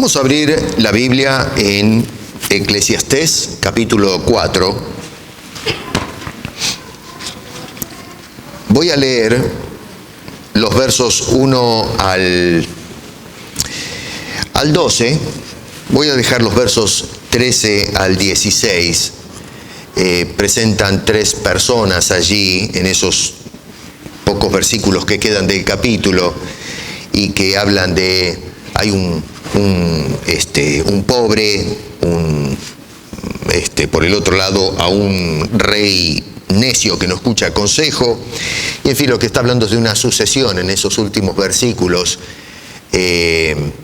Vamos a abrir la Biblia en Eclesiastés, capítulo 4. Voy a leer los versos 1 al 12. Voy a dejar los versos 13 al 16. Presentan tres personas allí en esos pocos versículos que quedan del capítulo y que hablan de, hay un pobre, por el otro lado a un rey necio que no escucha consejo, y en fin, lo que está hablando es de una sucesión en esos últimos versículos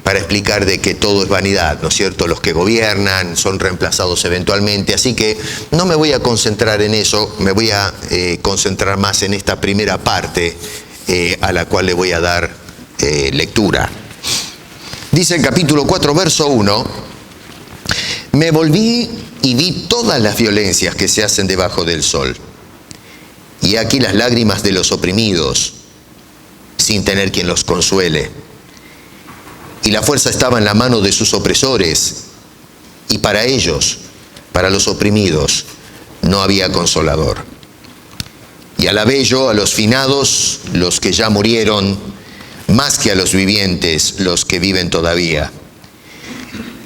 para explicar de que todo es vanidad, ¿no es cierto? Los que gobiernan son reemplazados eventualmente, así que no me voy a concentrar en eso, me voy a concentrar más en esta primera parte a la cual le voy a dar lectura. Dice el capítulo 4, verso 1: me volví y vi todas las violencias que se hacen debajo del sol, y aquí las lágrimas de los oprimidos, sin tener quien los consuele. Y la fuerza estaba en la mano de sus opresores, y para ellos, para los oprimidos, no había consolador. Y alabé yo a los finados, los que ya murieron, más que a los vivientes, los que viven todavía.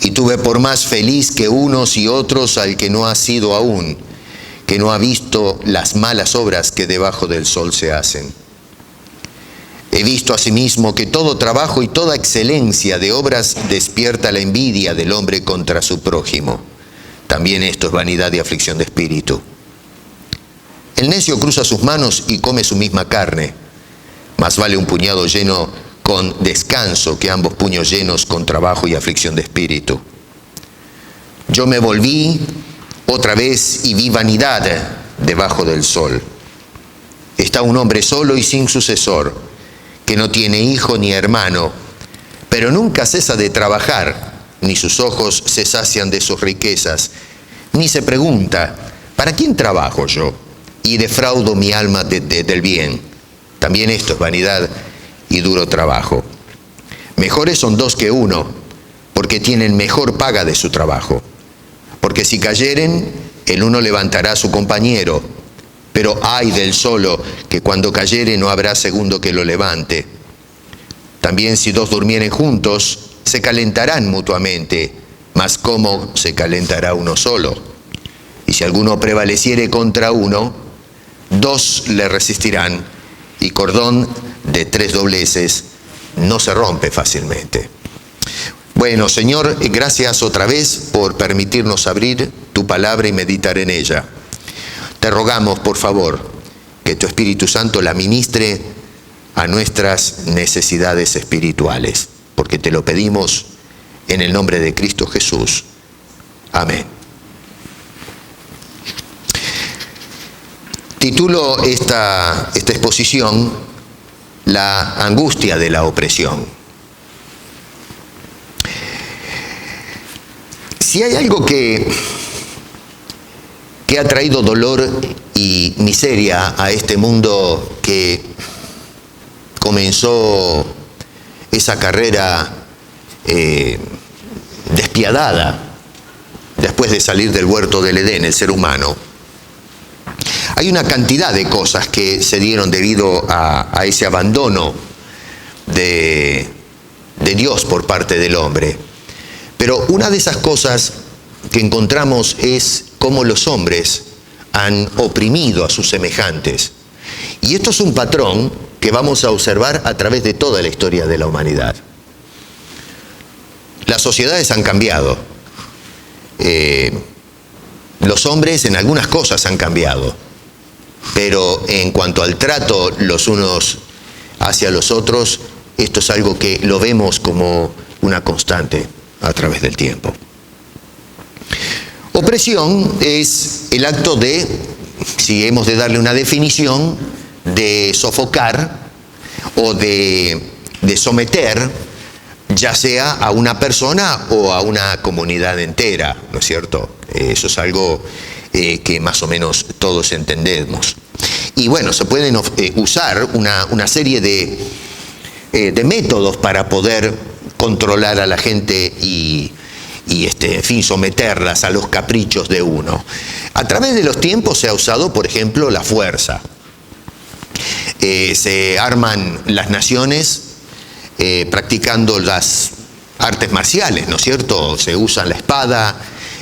Y tuve por más feliz que unos y otros al que no ha sido aún, que no ha visto las malas obras que debajo del sol se hacen. He visto asimismo que todo trabajo y toda excelencia de obras despierta la envidia del hombre contra su prójimo. También esto es vanidad y aflicción de espíritu. El necio cruza sus manos y come su misma carne. Más vale un puñado lleno con descanso que ambos puños llenos con trabajo y aflicción de espíritu. Yo me volví otra vez y vi vanidad debajo del sol. Está un hombre solo y sin sucesor, que no tiene hijo ni hermano, pero nunca cesa de trabajar, ni sus ojos se sacian de sus riquezas, ni se pregunta, ¿para quién trabajo yo? Y defraudo mi alma del bien. También esto es vanidad y duro trabajo. Mejores son dos que uno, porque tienen mejor paga de su trabajo. Porque si cayeren, el uno levantará a su compañero, pero ay del solo, que cuando cayere no habrá segundo que lo levante. También si dos durmieren juntos, se calentarán mutuamente, mas ¿cómo se calentará uno solo? Y si alguno prevaleciere contra uno, dos le resistirán, y cordón de tres dobleces no se rompe fácilmente. Bueno, Señor, gracias otra vez por permitirnos abrir tu palabra y meditar en ella. Te rogamos, por favor, que tu Espíritu Santo la ministre a nuestras necesidades espirituales, porque te lo pedimos en el nombre de Cristo Jesús. Amén. Titulo esta exposición La angustia de la opresión. Si hay algo que ha traído dolor y miseria a este mundo que comenzó esa carrera despiadada después de salir del huerto del Edén, el ser humano, hay una cantidad de cosas que se dieron debido a ese abandono de Dios por parte del hombre. Pero una de esas cosas que encontramos es cómo los hombres han oprimido a sus semejantes. Y esto es un patrón que vamos a observar a través de toda la historia de la humanidad. Las sociedades han cambiado. Los hombres en algunas cosas han cambiado. Pero en cuanto al trato los unos hacia los otros, esto es algo que lo vemos como una constante a través del tiempo. Opresión es el acto de, si hemos de darle una definición, de sofocar o de someter, ya sea a una persona o a una comunidad entera, ¿no es cierto? Eso es algo que más o menos todos entendemos. Y bueno, se pueden usar una serie de métodos para poder controlar a la gente y en fin, someterlas a los caprichos de uno. A través de los tiempos se ha usado, por ejemplo, la fuerza. Se arman las naciones practicando las artes marciales, ¿no es cierto? Se usa la espada,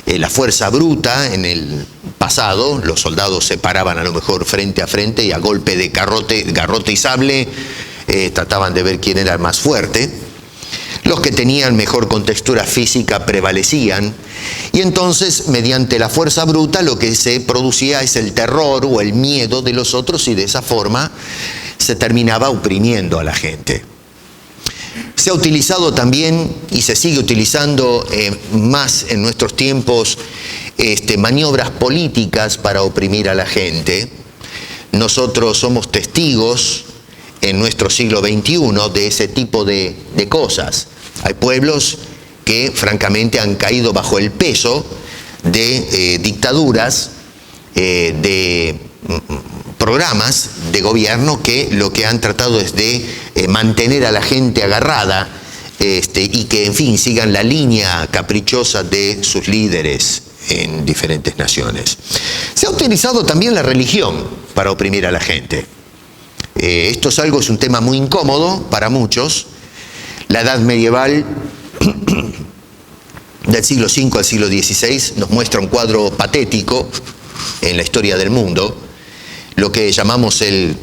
la fuerza bruta. En el pasado los soldados se paraban a lo mejor frente a frente y a golpe de garrote y sable trataban de ver quién era el más fuerte. Los que tenían mejor contextura física prevalecían, y entonces mediante la fuerza bruta lo que se producía es el terror o el miedo de los otros, y de esa forma se terminaba oprimiendo a la gente. Se ha utilizado también, y se sigue utilizando más en nuestros tiempos, maniobras políticas para oprimir a la gente. Nosotros somos testigos en nuestro siglo XXI de ese tipo de cosas. Hay pueblos que francamente han caído bajo el peso de dictaduras, de programas de gobierno que lo que han tratado es de mantener a la gente agarrada y que, en fin, sigan la línea caprichosa de sus líderes en diferentes naciones. Se ha utilizado también la religión para oprimir a la gente. Esto es un tema muy incómodo para muchos. La Edad Medieval del siglo V al siglo XVI nos muestra un cuadro patético en la historia del mundo. Lo que llamamos el,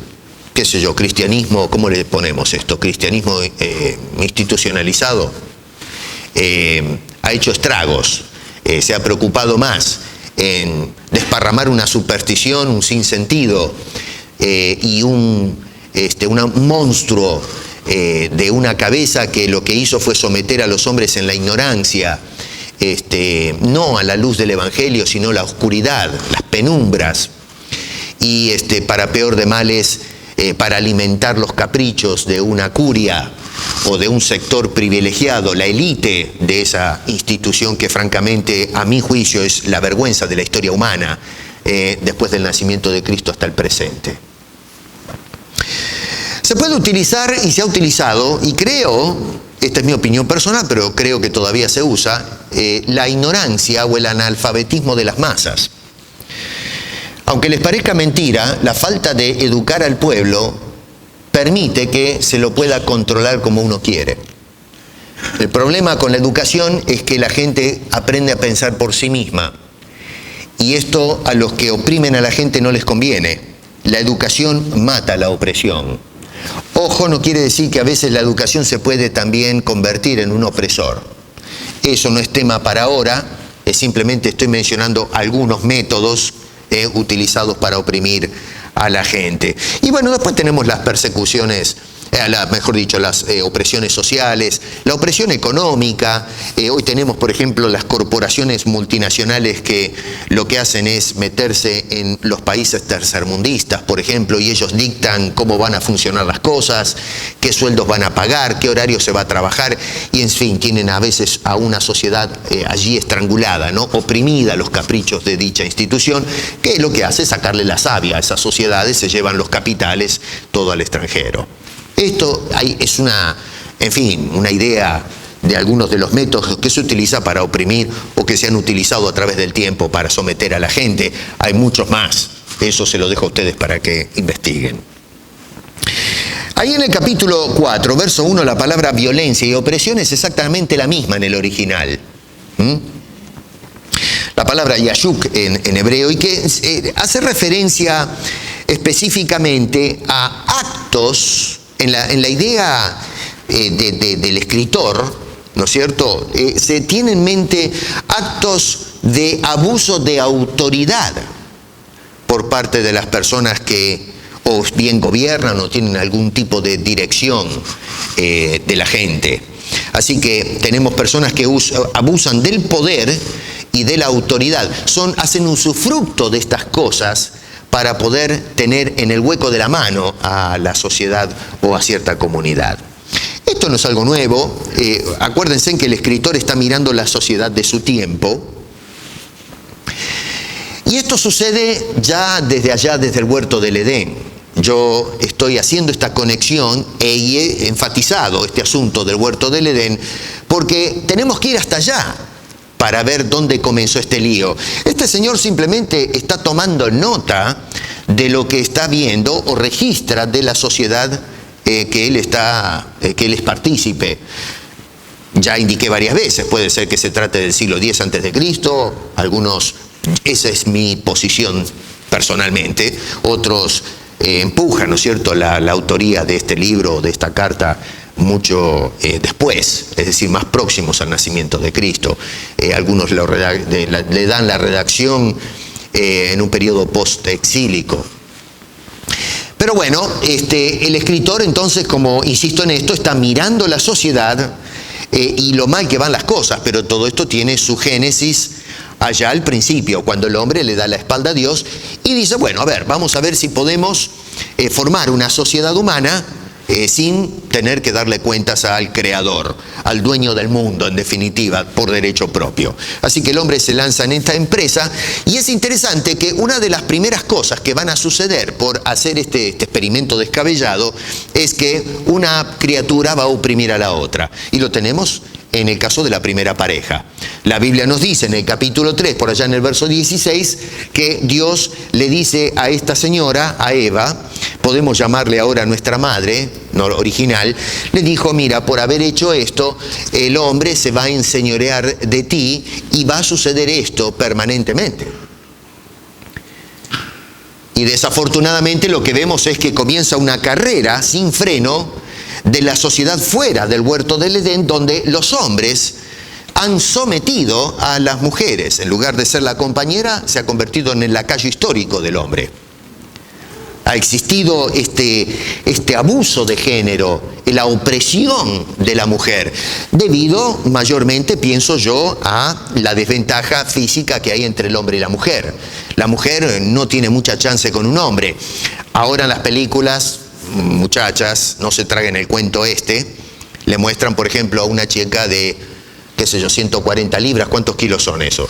cristianismo, ¿cómo le ponemos esto? Cristianismo institucionalizado. Ha hecho estragos. Se ha preocupado más en desparramar una superstición, un sinsentido, y un monstruo de una cabeza que lo que hizo fue someter a los hombres en la ignorancia, no a la luz del Evangelio, sino la oscuridad, las penumbras, y para peor de males, para alimentar los caprichos de una curia o de un sector privilegiado, la élite de esa institución que francamente, a mi juicio, es la vergüenza de la historia humana, después del nacimiento de Cristo hasta el presente. Se puede utilizar y se ha utilizado, y creo, esta es mi opinión personal, pero creo que todavía se usa, la ignorancia o el analfabetismo de las masas. Aunque les parezca mentira, la falta de educar al pueblo permite que se lo pueda controlar como uno quiere. El problema con la educación es que la gente aprende a pensar por sí misma, y esto a los que oprimen a la gente no les conviene. La educación mata la opresión. Ojo, no quiere decir que a veces la educación se puede también convertir en un opresor. Eso no es tema para ahora, simplemente estoy mencionando algunos métodos utilizados para oprimir a la gente. Y bueno, después tenemos las persecuciones, las opresiones sociales, la opresión económica. Hoy tenemos, por ejemplo, las corporaciones multinacionales que lo que hacen es meterse en los países tercermundistas, por ejemplo, y ellos dictan cómo van a funcionar las cosas, qué sueldos van a pagar, qué horario se va a trabajar, y en fin, tienen a veces a una sociedad allí estrangulada, ¿no? Oprimida a los caprichos de dicha institución, que lo que hace es sacarle la savia a esas sociedades, se llevan los capitales todo al extranjero. Esto es una idea de algunos de los métodos que se utiliza para oprimir o que se han utilizado a través del tiempo para someter a la gente. Hay muchos más. Eso se lo dejo a ustedes para que investiguen. Ahí en el capítulo 4, verso 1, la palabra violencia y opresión es exactamente la misma en el original. La palabra yashuk en hebreo, y que hace referencia específicamente a actos. En la idea del escritor, ¿no es cierto?, se tiene en mente actos de abuso de autoridad por parte de las personas que o bien gobiernan o tienen algún tipo de dirección de la gente. Así que tenemos personas que abusan del poder y de la autoridad. Hacen usufructo de estas cosas para poder tener en el hueco de la mano a la sociedad o a cierta comunidad. Esto no es algo nuevo. Acuérdense que el escritor está mirando la sociedad de su tiempo. Y esto sucede ya desde allá, desde el huerto del Edén. yo estoy haciendo esta conexión y he enfatizado este asunto del huerto del Edén, porque tenemos que ir hasta allá para ver dónde comenzó este lío. Este señor simplemente está tomando nota de lo que está viendo o registra de la sociedad que él es partícipe. Ya indiqué varias veces, puede ser que se trate del siglo X a.C., algunos, esa es mi posición personalmente, otros empujan, ¿no es cierto?, la autoría de este libro, de esta carta, mucho después, es decir, más próximos al nacimiento de Cristo. Algunos le dan la redacción en un periodo post-exílico. Pero bueno, el escritor entonces, como insisto en esto, está mirando la sociedad y lo mal que van las cosas, pero todo esto tiene su génesis allá al principio, cuando el hombre le da la espalda a Dios y dice, bueno, a ver, vamos a ver si podemos formar una sociedad humana sin tener que darle cuentas al Creador, al dueño del mundo, en definitiva, por derecho propio. Así que el hombre se lanza en esta empresa y es interesante que una de las primeras cosas que van a suceder por hacer este experimento descabellado es que una criatura va a oprimir a la otra. Y lo tenemos en el caso de la primera pareja. La Biblia nos dice en el capítulo 3, por allá en el verso 16, que Dios le dice a esta señora, a Eva, podemos llamarle ahora nuestra madre, no original, le dijo, mira, por haber hecho esto, el hombre se va a enseñorear de ti y va a suceder esto permanentemente. Y desafortunadamente lo que vemos es que comienza una carrera sin freno de la sociedad fuera del huerto del Edén, donde los hombres han sometido a las mujeres. En lugar de ser la compañera, se ha convertido en el lacayo histórico del hombre. Ha existido este abuso de género, la opresión de la mujer, debido mayormente, pienso yo, a la desventaja física que hay entre el hombre y la mujer. La mujer no tiene mucha chance con un hombre. Ahora en las películas, muchachas, no se traguen el cuento le muestran, por ejemplo, a una chica de, 140 libras, ¿cuántos kilos son esos?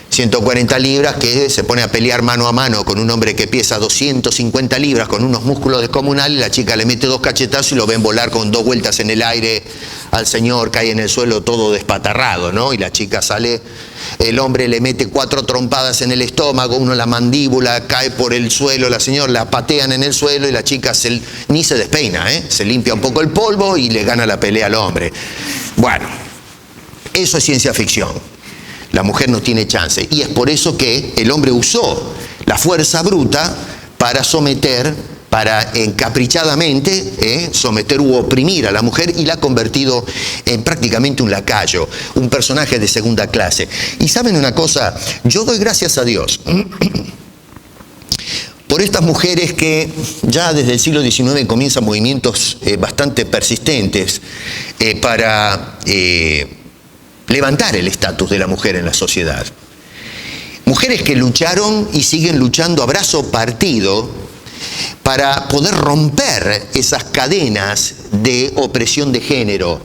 140 libras que se pone a pelear mano a mano con un hombre que pesa 250 libras con unos músculos descomunales, la chica le mete 2 cachetazos y lo ven volar con 2 vueltas en el aire al señor, cae en el suelo todo despatarrado, ¿no? Y la chica sale, el hombre le mete 4 trompadas en el estómago, uno en la mandíbula, cae por el suelo, la señora la patean en el suelo y la chica ni se despeina, se limpia un poco el polvo y le gana la pelea al hombre. Bueno, eso es ciencia ficción. La mujer no tiene chance. Y es por eso que el hombre usó la fuerza bruta para someter, para encaprichadamente someter u oprimir a la mujer y la ha convertido en prácticamente un lacayo, un personaje de segunda clase. Y ¿saben una cosa? Yo doy gracias a Dios por estas mujeres que ya desde el siglo XIX comienzan movimientos bastante persistentes para levantar el estatus de la mujer en la sociedad. Mujeres que lucharon y siguen luchando a brazo partido para poder romper esas cadenas de opresión de género.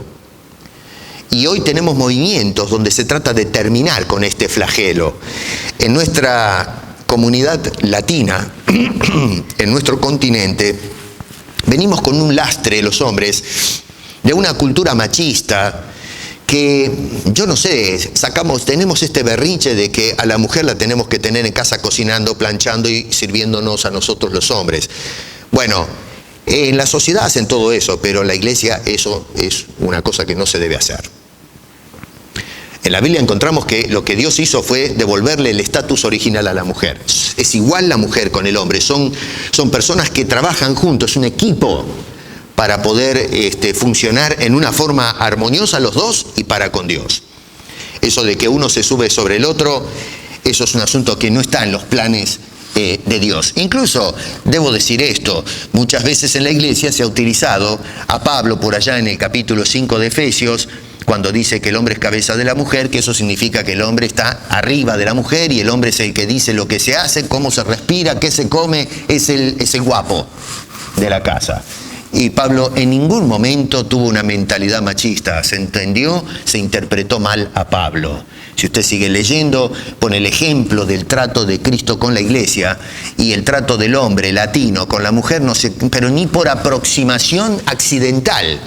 Y hoy tenemos movimientos donde se trata de terminar con este flagelo. En nuestra comunidad latina, en nuestro continente, venimos con un lastre, los hombres, de una cultura machista que, yo no sé, tenemos este berrinche de que a la mujer la tenemos que tener en casa cocinando, planchando y sirviéndonos a nosotros los hombres. Bueno, en la sociedad hacen todo eso, pero en la iglesia eso es una cosa que no se debe hacer. En la Biblia encontramos que lo que Dios hizo fue devolverle el estatus original a la mujer. Es igual la mujer con el hombre, son personas que trabajan juntos, es un equipo para poder funcionar en una forma armoniosa los dos y para con Dios. Eso de que uno se sube sobre el otro, eso es un asunto que no está en los planes de Dios. Incluso, debo decir esto, muchas veces en la iglesia se ha utilizado a Pablo por allá en el capítulo 5 de Efesios, cuando dice que el hombre es cabeza de la mujer, que eso significa que el hombre está arriba de la mujer y el hombre es el que dice lo que se hace, cómo se respira, qué se come, es el guapo de la casa. Y Pablo en ningún momento tuvo una mentalidad machista, se entendió, se interpretó mal a Pablo. Si usted sigue leyendo, pone el ejemplo del trato de Cristo con la iglesia y el trato del hombre latino con la mujer, no sé, pero ni por aproximación accidental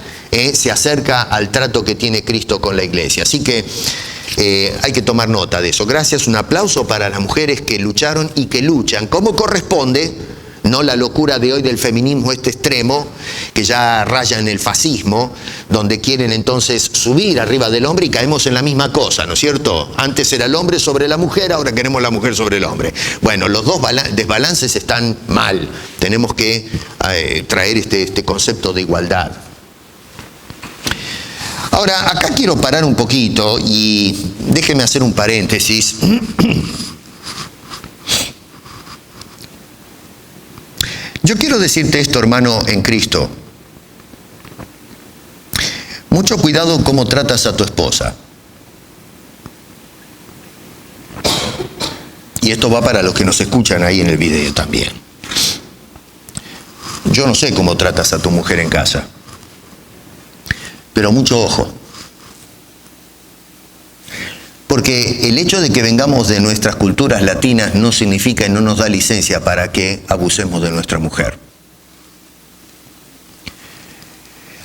se acerca al trato que tiene Cristo con la iglesia. Así que hay que tomar nota de eso. Gracias, un aplauso para las mujeres que lucharon y que luchan como corresponde, no la locura de hoy del feminismo extremo, que ya raya en el fascismo, donde quieren entonces subir arriba del hombre y caemos en la misma cosa, ¿no es cierto? Antes era el hombre sobre la mujer, ahora queremos la mujer sobre el hombre. Bueno, los dos desbalances están mal. Tenemos que traer este concepto de igualdad. Ahora, acá quiero parar un poquito y déjeme hacer un paréntesis. Yo quiero decirte esto, hermano, en Cristo. Mucho cuidado cómo tratas a tu esposa. Y esto va para los que nos escuchan ahí en el video también. Yo no sé cómo tratas a tu mujer en casa, pero mucho ojo. Porque el hecho de que vengamos de nuestras culturas latinas no significa y no nos da licencia para que abusemos de nuestra mujer.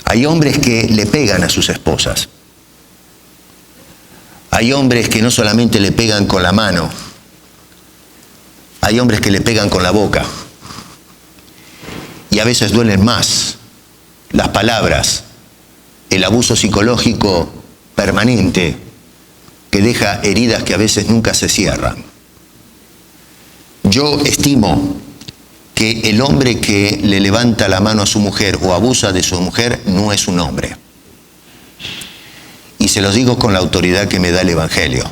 Hay hombres que le pegan a sus esposas. Hay hombres que no solamente le pegan con la mano, hay hombres que le pegan con la boca. Y a veces duelen más las palabras, el abuso psicológico permanente que deja heridas que a veces nunca se cierran. Yo estimo que el hombre que le levanta la mano a su mujer o abusa de su mujer no es un hombre. Y se los digo con la autoridad que me da el Evangelio.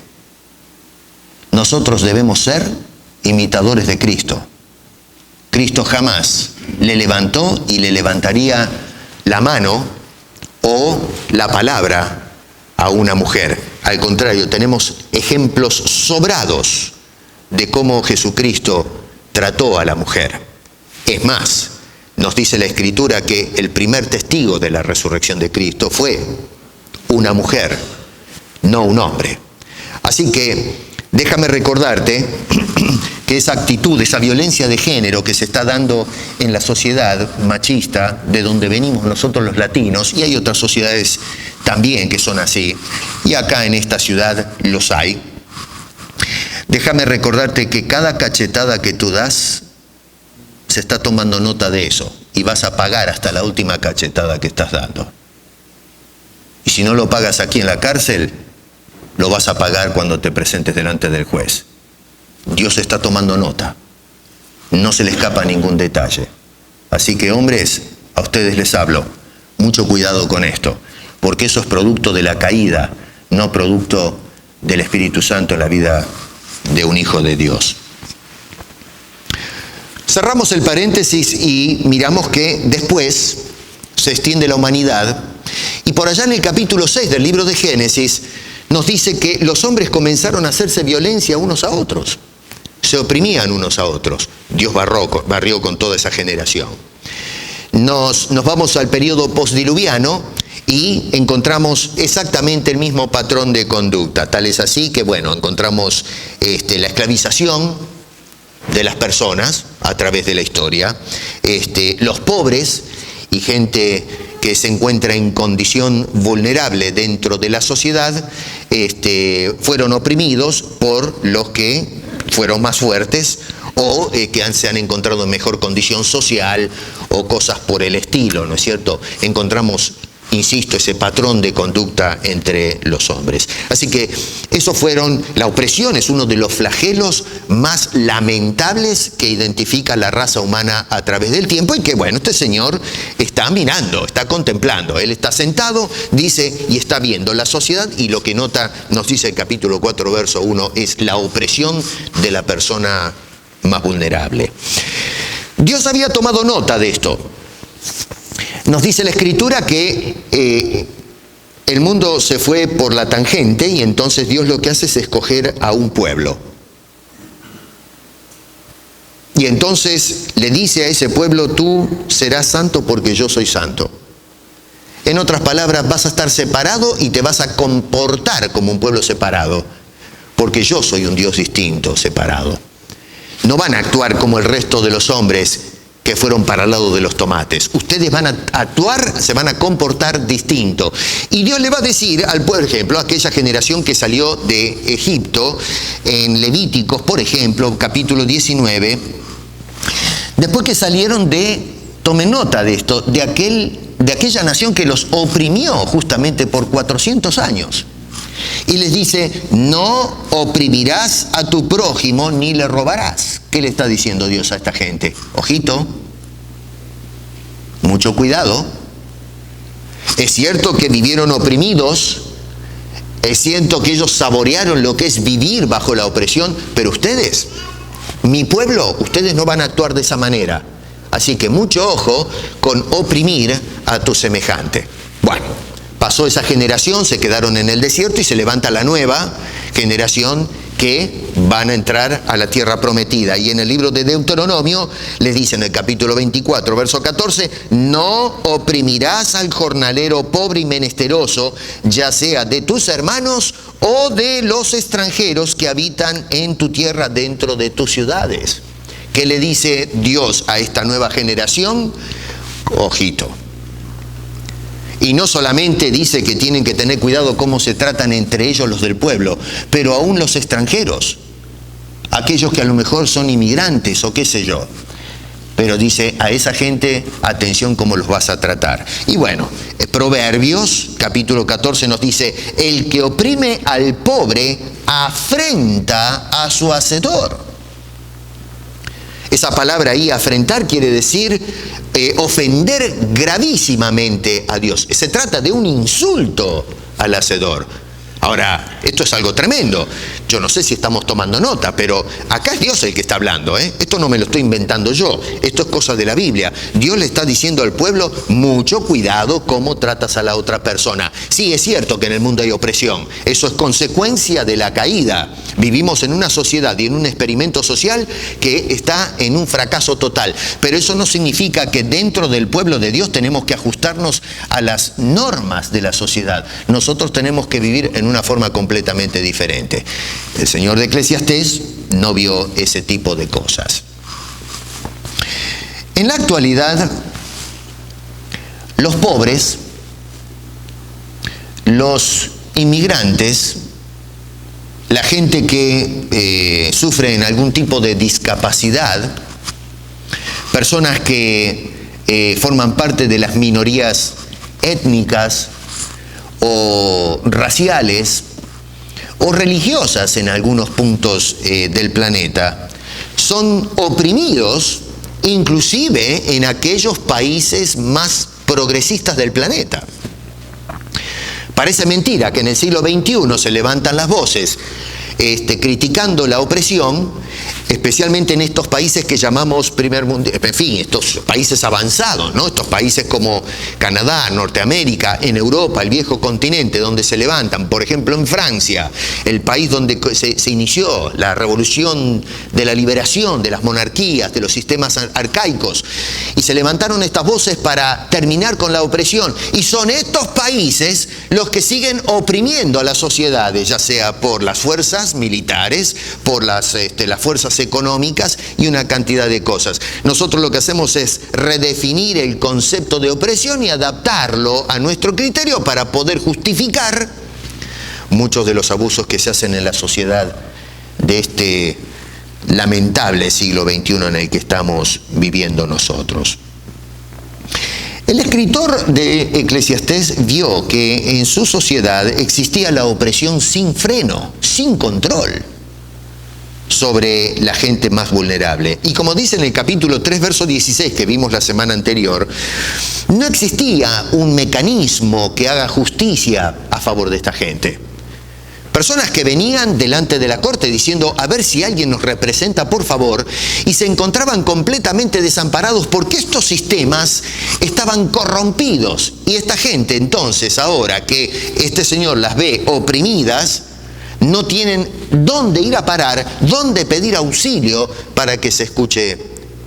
Nosotros debemos ser imitadores de Cristo. Cristo jamás le levantó y le levantaría la mano o la palabra a una mujer. Al contrario, tenemos ejemplos sobrados de cómo Jesucristo trató a la mujer. Es más, nos dice la Escritura que el primer testigo de la resurrección de Cristo fue una mujer, no un hombre. Así que déjame recordarte que esa actitud, esa violencia de género que se está dando en la sociedad machista, de donde venimos nosotros los latinos, y hay otras sociedades también que son así, y acá en esta ciudad los hay. Déjame recordarte que cada cachetada que tú das, se está tomando nota de eso, y vas a pagar hasta la última cachetada que estás dando. Y si no lo pagas aquí en la cárcel, lo vas a pagar cuando te presentes delante del juez. Dios está tomando nota. No se le escapa ningún detalle. Así que, hombres, a ustedes les hablo. Mucho cuidado con esto, porque eso es producto de la caída, no producto del Espíritu Santo en la vida de un hijo de Dios. Cerramos el paréntesis y miramos que después se extiende la humanidad. Y por allá en el capítulo 6 del libro de Génesis nos dice que los hombres comenzaron a hacerse violencia unos a otros. Se oprimían unos a otros. Dios barrió con toda esa generación. Nos vamos al periodo postdiluviano y encontramos exactamente el mismo patrón de conducta. Tal es así que, bueno, encontramos la esclavización de las personas a través de la historia. Los pobres y gente que se encuentra en condición vulnerable dentro de la sociedad, fueron oprimidos por los que fueron más fuertes o que se han encontrado en mejor condición social o cosas por el estilo, ¿no es cierto? Encontramos, insisto, ese patrón de conducta entre los hombres. Así que la opresión es uno de los flagelos más lamentables que identifica la raza humana a través del tiempo y que, bueno, este señor está mirando, está contemplando. Él está sentado, dice, y está viendo la sociedad, y lo que nota, nos dice el capítulo 4, verso 1, es la opresión de la persona más vulnerable. Dios había tomado nota de esto. Nos dice la Escritura que el mundo se fue por la tangente y entonces Dios lo que hace es escoger a un pueblo. Y entonces le dice a ese pueblo, tú serás santo porque yo soy santo. En otras palabras, vas a estar separado y te vas a comportar como un pueblo separado. porque yo soy un Dios distinto, separado. No van a actuar como el resto de los hombres que fueron para el lado de los tomates. Ustedes van a actuar, se van a comportar distinto. Y Dios le va a decir al pueblo, por ejemplo, a aquella generación que salió de Egipto, en Levíticos, por ejemplo, capítulo 19, después que salieron tomen nota de esto, de aquella nación que los oprimió justamente por 400 años. Y les dice, no oprimirás a tu prójimo ni le robarás. ¿Qué le está diciendo Dios a esta gente? Ojito, mucho cuidado. Es cierto que vivieron oprimidos, es cierto que ellos saborearon lo que es vivir bajo la opresión, pero ustedes, mi pueblo, ustedes no van a actuar de esa manera. Así que mucho ojo con oprimir a tu semejante. Bueno, pasó esa generación, se quedaron en el desierto y se levanta la nueva generación que van a entrar a la tierra prometida. Y en el libro de Deuteronomio les dice en el capítulo 24, verso 14, no oprimirás al jornalero pobre y menesteroso, ya sea de tus hermanos o de los extranjeros que habitan en tu tierra dentro de tus ciudades. ¿Qué le dice Dios a esta nueva generación? Ojito. Y no solamente dice que tienen que tener cuidado cómo se tratan entre ellos los del pueblo, pero aún los extranjeros, aquellos que a lo mejor son inmigrantes o qué sé yo. Pero dice, a esa gente, atención cómo los vas a tratar. Y bueno, Proverbios, capítulo 14 nos dice, el que oprime al pobre afrenta a su hacedor. Esa palabra ahí, afrentar, quiere decir ofender gravísimamente a Dios. Se trata de un insulto al hacedor. Ahora, esto es algo tremendo. Yo no sé si estamos tomando nota, pero acá es Dios el que está hablando, ¿eh? Esto no me lo estoy inventando yo. Esto es cosa de la Biblia. Dios le está diciendo al pueblo, mucho cuidado cómo tratas a la otra persona. Sí, es cierto que en el mundo hay opresión. Eso es consecuencia de la caída. Vivimos en una sociedad y en un experimento social que está en un fracaso total. Pero eso no significa que dentro del pueblo de Dios tenemos que ajustarnos a las normas de la sociedad. Nosotros tenemos que vivir en una forma completamente diferente. El señor de Eclesiastés no vio ese tipo de cosas. En la actualidad, los pobres, los inmigrantes, la gente que sufre en algún tipo de discapacidad, personas que forman parte de las minorías étnicas o raciales o religiosas en algunos puntos del planeta, son oprimidos inclusive en aquellos países más progresistas del planeta. Parece mentira que en el siglo XXI se levantan las voces criticando la opresión, especialmente en estos países que llamamos primer mundo, en fin, estos países avanzados, ¿no? Estos países como Canadá, Norteamérica, en Europa, el viejo continente, donde se levantan, por ejemplo en Francia, el país donde se inició la revolución de la liberación de las monarquías, de los sistemas arcaicos, y se levantaron estas voces para terminar con la opresión, y son estos países los que siguen oprimiendo a las sociedades, ya sea por las fuerzas militares, por las fuerzas económicas y una cantidad de cosas. Nosotros lo que hacemos es redefinir el concepto de opresión y adaptarlo a nuestro criterio para poder justificar muchos de los abusos que se hacen en la sociedad de este lamentable siglo XXI en el que estamos viviendo nosotros. El escritor de Eclesiastés vio que en su sociedad existía la opresión sin freno, sin control sobre la gente más vulnerable. Y como dice en el capítulo 3, verso 16 que vimos la semana anterior, no existía un mecanismo que haga justicia a favor de esta gente. Personas que venían delante de la corte diciendo, a ver si alguien nos representa, por favor, y se encontraban completamente desamparados porque estos sistemas estaban corrompidos. Y esta gente entonces, ahora que este señor las ve oprimidas, no tienen dónde ir a parar, dónde pedir auxilio para que se escuche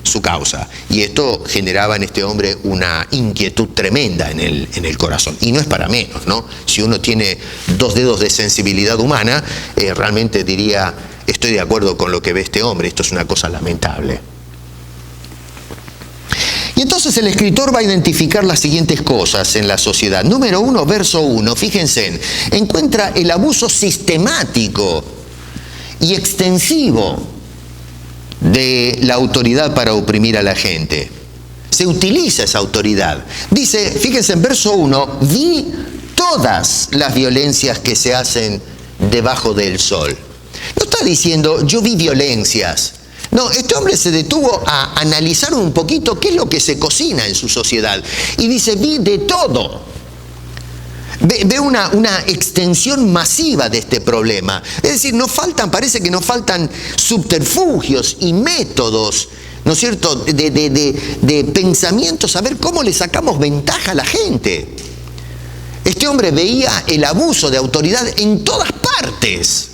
su causa. Y esto generaba en este hombre una inquietud tremenda en el corazón. Y no es para menos, ¿no? Si uno tiene 2 dedos de sensibilidad humana, realmente diría, estoy de acuerdo con lo que ve este hombre, esto es una cosa lamentable. Y entonces el escritor va a identificar las siguientes cosas en la sociedad. Número 1, verso 1, fíjense, encuentra el abuso sistemático y extensivo de la autoridad para oprimir a la gente. Se utiliza esa autoridad. Dice, fíjense en verso 1, vi todas las violencias que se hacen debajo del sol. No está diciendo, yo vi violencias. No, este hombre se detuvo a analizar un poquito qué es lo que se cocina en su sociedad. Y dice, vi de todo. Ve una extensión masiva de este problema. Es decir, parece que nos faltan subterfugios y métodos, ¿no es cierto?, de pensamientos, a ver cómo le sacamos ventaja a la gente. Este hombre veía el abuso de autoridad en todas partes.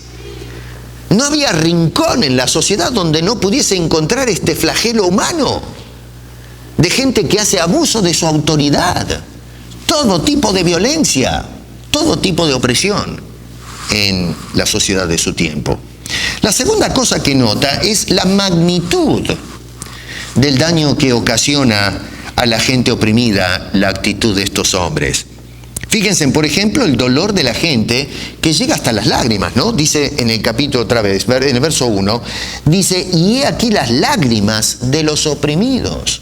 No había rincón en la sociedad donde no pudiese encontrar este flagelo humano de gente que hace abuso de su autoridad. Todo tipo de violencia, todo tipo de opresión en la sociedad de su tiempo. La segunda cosa que nota es la magnitud del daño que ocasiona a la gente oprimida la actitud de estos hombres. Fíjense, por ejemplo, el dolor de la gente que llega hasta las lágrimas, ¿no? Dice en el capítulo otra vez, en el verso 1, dice, y he aquí las lágrimas de los oprimidos.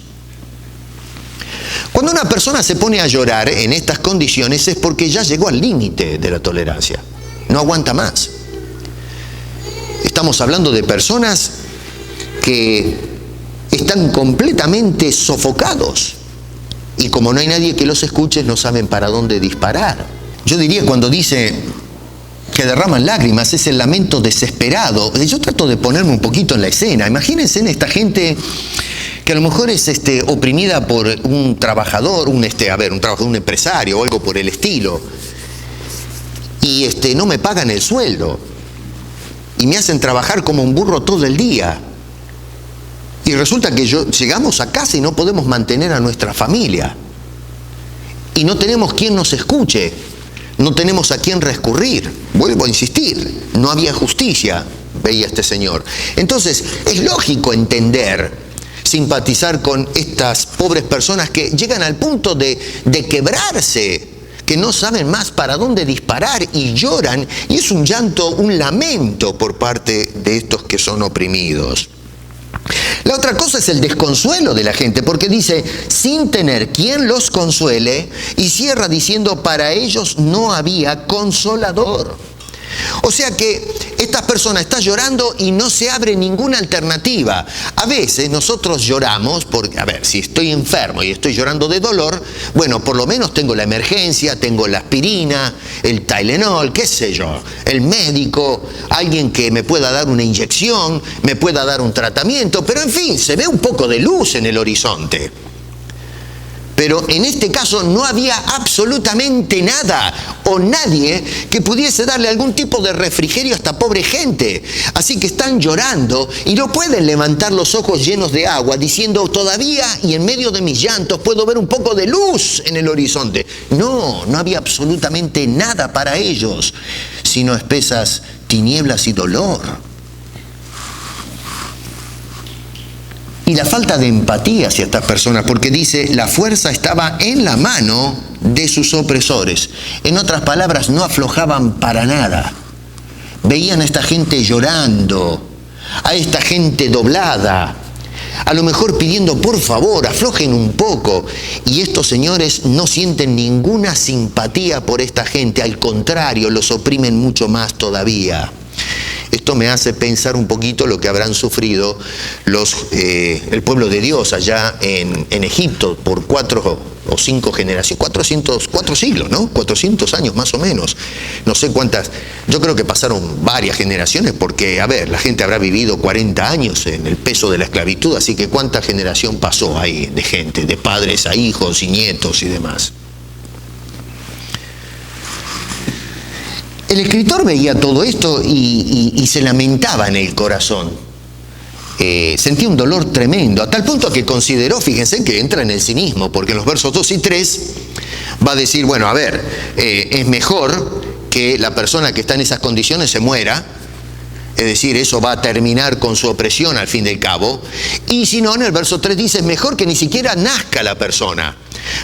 Cuando una persona se pone a llorar en estas condiciones es porque ya llegó al límite de la tolerancia. No aguanta más. Estamos hablando de personas que están completamente sofocados. Y como no hay nadie que los escuche, no saben para dónde disparar. Yo diría, cuando dice que derraman lágrimas, es el lamento desesperado. Yo trato de ponerme un poquito en la escena. Imagínense en esta gente que a lo mejor es oprimida por un trabajador, un empresario o algo por el estilo. Y no me pagan el sueldo. Y me hacen trabajar como un burro todo el día. Y resulta que llegamos a casa y no podemos mantener a nuestra familia. Y no tenemos quien nos escuche. No tenemos a quién recurrir. Vuelvo a insistir, no había justicia, veía este señor. Entonces, es lógico entender, simpatizar con estas pobres personas que llegan al punto de quebrarse, que no saben más para dónde disparar y lloran. Y es un llanto, un lamento por parte de estos que son oprimidos. La otra cosa es el desconsuelo de la gente, porque dice, sin tener quien los consuele, y cierra diciendo, para ellos no había consolador. O sea que esta persona está llorando y no se abre ninguna alternativa. A veces nosotros lloramos porque, si estoy enfermo y estoy llorando de dolor, bueno, por lo menos tengo la emergencia, tengo la aspirina, el Tylenol, qué sé yo, el médico, alguien que me pueda dar una inyección, me pueda dar un tratamiento, pero en fin, se ve un poco de luz en el horizonte. Pero en este caso no había absolutamente nada o nadie que pudiese darle algún tipo de refrigerio a esta pobre gente. Así que están llorando y no pueden levantar los ojos llenos de agua diciendo, todavía y en medio de mis llantos puedo ver un poco de luz en el horizonte. No había absolutamente nada para ellos, sino espesas tinieblas y dolor. Y la falta de empatía hacia estas personas, porque dice, la fuerza estaba en la mano de sus opresores. En otras palabras, no aflojaban para nada. Veían a esta gente llorando, a esta gente doblada, a lo mejor pidiendo, por favor, aflojen un poco. Y estos señores no sienten ninguna simpatía por esta gente, al contrario, los oprimen mucho más todavía. Esto me hace pensar un poquito lo que habrán sufrido el pueblo de Dios allá en Egipto por 4 o 5 generaciones, 4 siglos, ¿no? 400 años más o menos. No sé cuántas, yo creo que pasaron varias generaciones porque, la gente habrá vivido 40 años en el peso de la esclavitud, así que cuánta generación pasó ahí de gente, de padres a hijos y nietos y demás. El escritor veía todo esto y se lamentaba en el corazón. sentía un dolor tremendo, a tal punto que consideró, fíjense, que entra en el cinismo, porque en los versos 2 y 3 va a decir, bueno, a ver, es mejor que la persona que está en esas condiciones se muera, es decir, eso va a terminar con su opresión al fin del cabo, y si no, en el verso 3 dice, es mejor que ni siquiera nazca la persona,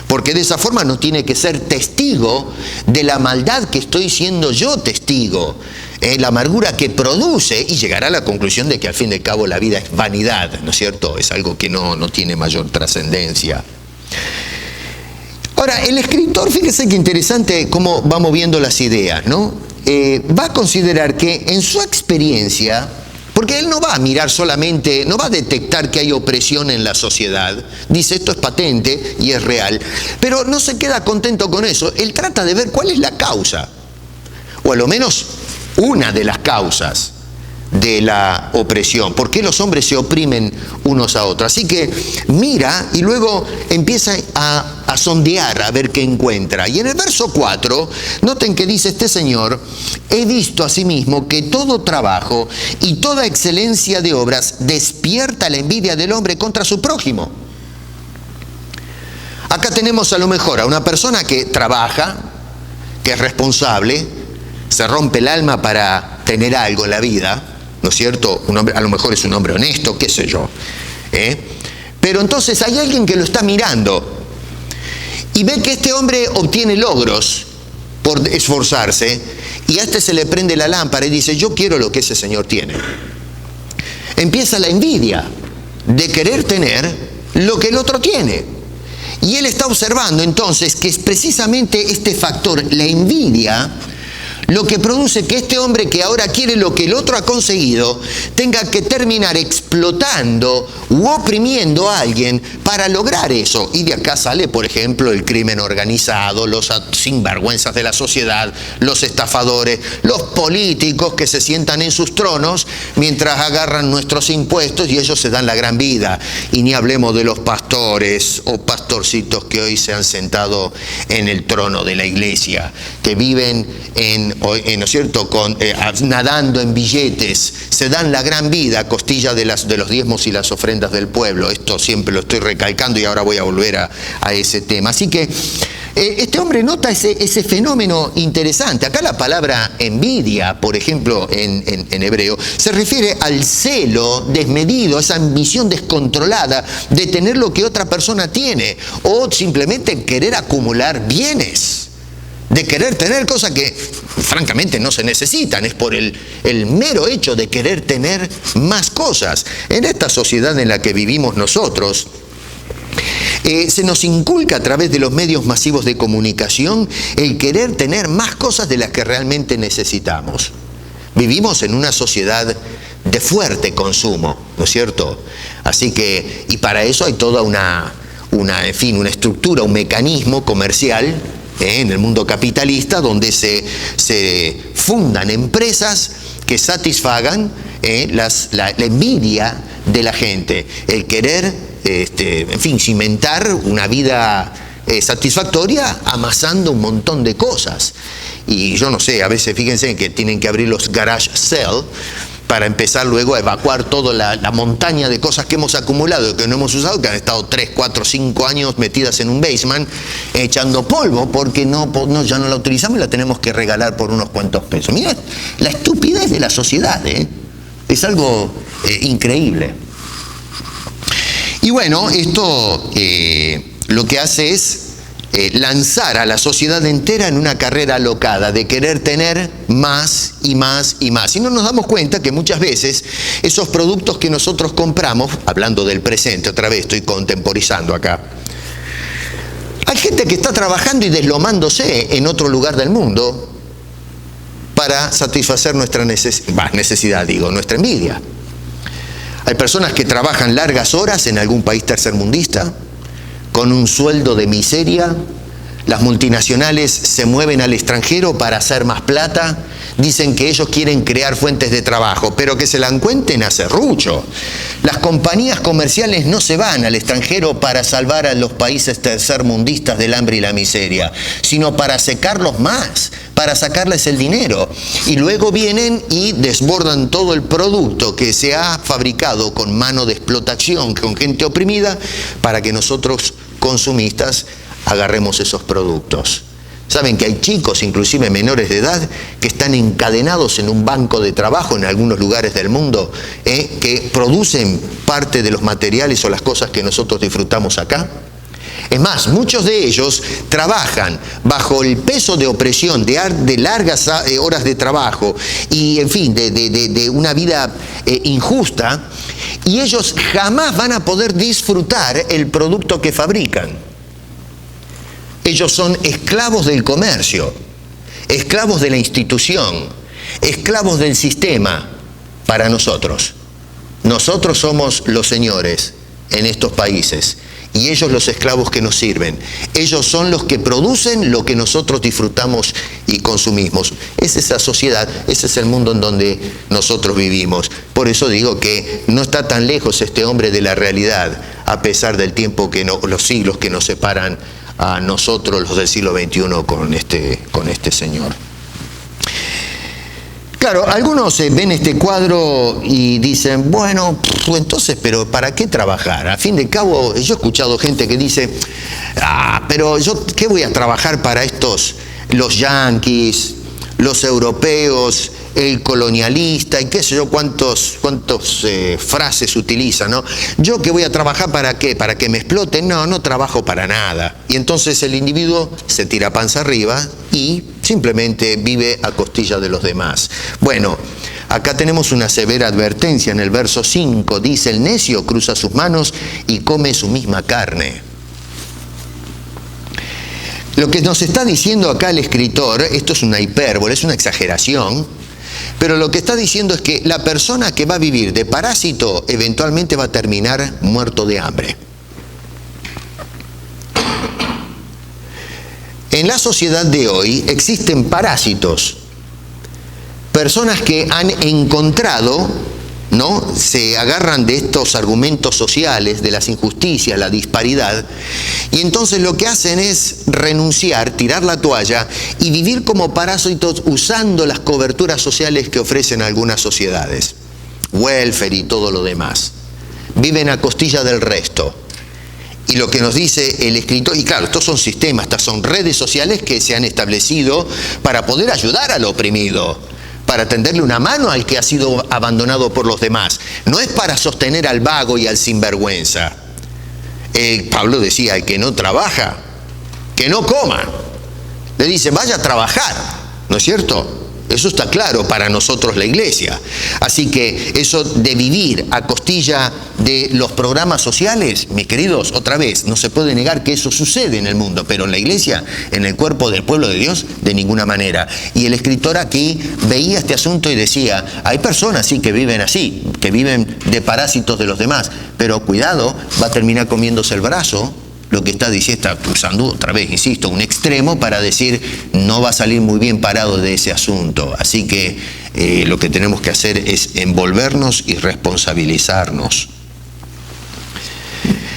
porque de esa forma no tiene que ser testigo de la maldad que estoy siendo yo testigo, la amargura que produce, y llegará a la conclusión de que al fin del cabo la vida es vanidad, ¿no es cierto? Es algo que no tiene mayor trascendencia. Ahora, el escritor, fíjese qué interesante cómo va moviendo las ideas, ¿no? Va a considerar que en su experiencia, porque él no va a mirar solamente, no va a detectar que hay opresión en la sociedad, dice esto es patente y es real, pero no se queda contento con eso, él trata de ver cuál es la causa, o a lo menos una de las causas de la opresión, por qué los hombres se oprimen unos a otros. Así que mira y luego empieza a sondear, a ver qué encuentra. Y en el verso 4, noten que dice este señor, he visto asimismo que todo trabajo y toda excelencia de obras despierta la envidia del hombre contra su prójimo. Acá tenemos a lo mejor a una persona que trabaja, que es responsable, se rompe el alma para tener algo en la vida, ¿no es cierto? Un hombre, a lo mejor es un hombre honesto, qué sé yo. Pero entonces hay alguien que lo está mirando y ve que este hombre obtiene logros por esforzarse y a este se le prende la lámpara y dice, yo quiero lo que ese señor tiene. Empieza la envidia de querer tener lo que el otro tiene. Y él está observando entonces que es precisamente este factor, la envidia, lo que produce que este hombre que ahora quiere lo que el otro ha conseguido tenga que terminar explotando u oprimiendo a alguien para lograr eso. Y de acá sale, por ejemplo, el crimen organizado, los sinvergüenzas de la sociedad, los estafadores, los políticos que se sientan en sus tronos mientras agarran nuestros impuestos y ellos se dan la gran vida. Y ni hablemos de los pastores o pastorcitos que hoy se han sentado en el trono de la iglesia, que viven ¿no es cierto?, nadando en billetes, se dan la gran vida a costilla de los diezmos y las ofrendas del pueblo. Esto siempre lo estoy recalcando y ahora voy a volver a ese tema. Así que este hombre nota ese fenómeno interesante. Acá la palabra envidia, por ejemplo, en hebreo, se refiere al celo desmedido, esa ambición descontrolada de tener lo que otra persona tiene, o simplemente querer acumular bienes, de querer tener cosas que francamente no se necesitan, es por el mero hecho de querer tener más cosas. En esta sociedad en la que vivimos nosotros, se nos inculca a través de los medios masivos de comunicación el querer tener más cosas de las que realmente necesitamos. Vivimos en una sociedad de fuerte consumo, ¿no es cierto? Así que, y para eso hay toda una estructura, un mecanismo comercial, en el mundo capitalista, donde se fundan empresas que satisfagan la envidia de la gente, el querer, cimentar una vida satisfactoria amasando un montón de cosas. Y yo no sé, a veces fíjense que tienen que abrir los garage sale para empezar luego a evacuar toda la montaña de cosas que hemos acumulado, que no hemos usado, que han estado 3, 4, 5 años metidas en un basement, echando polvo, porque ya no la utilizamos y la tenemos que regalar por unos cuantos pesos. Mira la estupidez de la sociedad, es algo increíble. Y bueno, esto lo que hace es lanzar a la sociedad entera en una carrera alocada de querer tener más y más y más. Y no nos damos cuenta que muchas veces esos productos que nosotros compramos, hablando del presente, otra vez estoy contemporizando acá, hay gente que está trabajando y deslomándose en otro lugar del mundo para satisfacer nuestra necesidad, nuestra envidia. Hay personas que trabajan largas horas en algún país tercermundista, con un sueldo de miseria. Las multinacionales se mueven al extranjero para hacer más plata, Dicen que ellos quieren crear fuentes de trabajo, pero que se la encuentren a serrucho. Las compañías comerciales no se van al extranjero para salvar a los países tercermundistas del hambre y la miseria, sino para secarlos más, para sacarles el dinero. Y luego vienen y desbordan todo el producto que se ha fabricado con mano de explotación, con gente oprimida, para que nosotros, consumistas, agarremos esos productos. Saben que hay chicos, inclusive menores de edad, que están encadenados en un banco de trabajo en algunos lugares del mundo, que producen parte de los materiales o las cosas que nosotros disfrutamos acá. Es más, muchos de ellos trabajan bajo el peso de opresión, de largas horas de trabajo y, en fin, de una vida injusta, y ellos jamás van a poder disfrutar el producto que fabrican. Ellos son esclavos del comercio, esclavos de la institución, esclavos del sistema para nosotros. Nosotros somos los señores en estos países y ellos los esclavos que nos sirven. Ellos son los que producen lo que nosotros disfrutamos y consumimos. Esa es la sociedad, ese es el mundo en donde nosotros vivimos. Por eso digo que no está tan lejos este hombre de la realidad, a pesar del tiempo los siglos que nos separan a nosotros, los del siglo XXI, con este señor. Claro, algunos ven este cuadro y dicen, bueno, entonces, pero ¿para qué trabajar? A fin de cabo, yo he escuchado gente que dice, pero yo, ¿qué voy a trabajar para los yanquis, los europeos, el colonialista y qué sé yo cuántos frases utilizan, ¿no? ¿Yo que voy a trabajar para qué? ¿Para que me exploten? No trabajo para nada. Y entonces el individuo se tira panza arriba y simplemente vive a costilla de los demás. Bueno, acá tenemos una severa advertencia en el verso 5. Dice, el necio cruza sus manos y come su misma carne. Lo que nos está diciendo acá el escritor, esto es una hipérbole, es una exageración, pero lo que está diciendo es que la persona que va a vivir de parásito eventualmente va a terminar muerto de hambre. En la sociedad de hoy existen parásitos, personas que han encontrado, ¿no? Se agarran de estos argumentos sociales, de las injusticias, la disparidad, y entonces lo que hacen es renunciar, tirar la toalla y vivir como parásitos usando las coberturas sociales que ofrecen algunas sociedades, welfare y todo lo demás. Viven a costilla del resto. Y lo que nos dice el escritor, y claro, estos son sistemas, estas son redes sociales que se han establecido para poder ayudar al oprimido, para tenderle una mano al que ha sido abandonado por los demás. No es para sostener al vago y al sinvergüenza. Pablo decía, el que no trabaja, que no coma. Le dice, vaya a trabajar, ¿no es cierto? Eso está claro para nosotros la iglesia. Así que eso de vivir a costilla de los programas sociales, mis queridos, otra vez, no se puede negar que eso sucede en el mundo, pero en la iglesia, en el cuerpo del pueblo de Dios, de ninguna manera. Y el escritor aquí veía este asunto y decía, hay personas sí que viven así, que viven de parásitos de los demás, pero cuidado, va a terminar comiéndose el brazo. Lo que está diciendo, está usando otra vez, insisto, un extremo para decir no va a salir muy bien parado de ese asunto. Así que lo que tenemos que hacer es envolvernos y responsabilizarnos.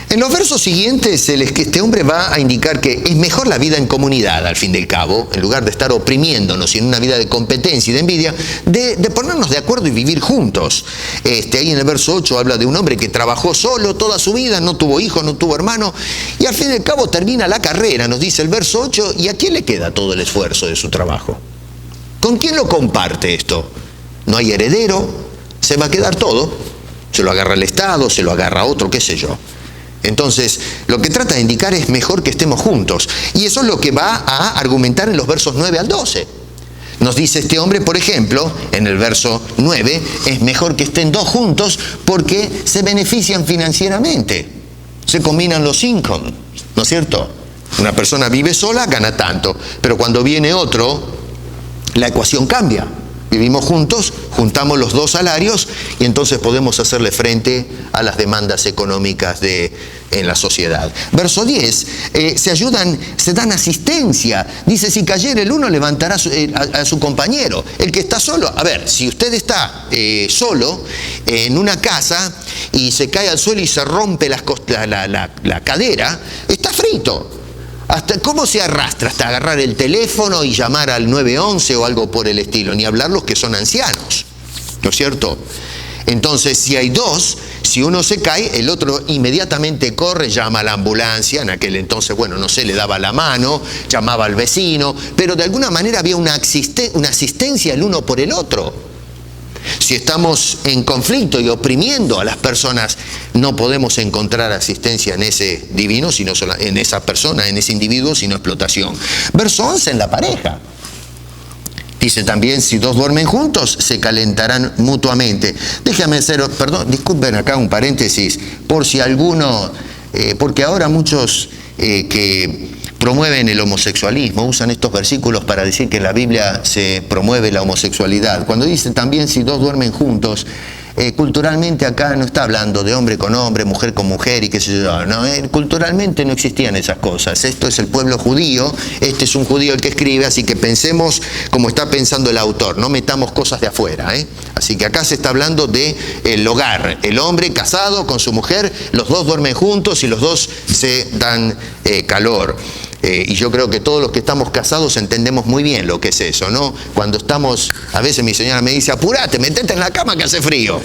En los versos siguientes, este hombre va a indicar que es mejor la vida en comunidad, al fin del cabo, en lugar de estar oprimiéndonos y en una vida de competencia y de envidia, de ponernos de acuerdo y vivir juntos. Ahí en el verso 8 habla de un hombre que trabajó solo toda su vida, no tuvo hijos, no tuvo hermano, y al fin del cabo termina la carrera, nos dice el verso 8, ¿y a quién le queda todo el esfuerzo de su trabajo? ¿Con quién lo comparte esto? No hay heredero, se va a quedar todo, se lo agarra el Estado, se lo agarra otro, qué sé yo. Entonces, lo que trata de indicar es mejor que estemos juntos. Y eso es lo que va a argumentar en los versos 9 al 12. Nos dice este hombre, por ejemplo, en el verso 9, es mejor que estén dos juntos porque se benefician financieramente. Se combinan los incomes, ¿no es cierto? Una persona vive sola, gana tanto. Pero cuando viene otro, la ecuación cambia. vivimos juntos, juntamos los 2 salarios y entonces podemos hacerle frente a las demandas económicas en la sociedad. Verso 10, se dan asistencia. Dice, si cayere el uno, levantará a su compañero. El que está solo, a ver, si usted está solo en una casa y se cae al suelo y se rompe la cadera, está frito. ¿Cómo se arrastra? Hasta agarrar el teléfono y llamar al 911 o algo por el estilo, ni hablar los que son ancianos, ¿no es cierto? Entonces, si hay 2, si uno se cae, el otro inmediatamente corre, llama a la ambulancia. En aquel entonces, bueno, no sé, le daba la mano, llamaba al vecino, pero de alguna manera había una asistencia el uno por el otro. Si estamos en conflicto y oprimiendo a las personas, no podemos encontrar asistencia en ese divino, sino en esa persona, en ese individuo, sino explotación. Verso 11 en la pareja. Dice también, si 2 duermen juntos, se calentarán mutuamente. Déjame hacer, perdón, disculpen acá un paréntesis, por si alguno, porque ahora muchos que promueven el homosexualismo usan estos versículos para decir que en la Biblia se promueve la homosexualidad. Cuando dice también, si 2 duermen juntos, culturalmente acá no está hablando de hombre con hombre, mujer con mujer y qué sé yo, ¿no? Culturalmente no existían esas cosas. Esto es el pueblo judío, este es un judío el que escribe, así que pensemos como está pensando el autor, no metamos cosas de afuera, Así que acá se está hablando de el hogar, el hombre casado con su mujer, los 2 duermen juntos y los 2 se dan calor. Y yo creo que todos los que estamos casados entendemos muy bien lo que es eso, ¿no? Cuando estamos, a veces mi señora me dice, apurate, metete en la cama que hace frío,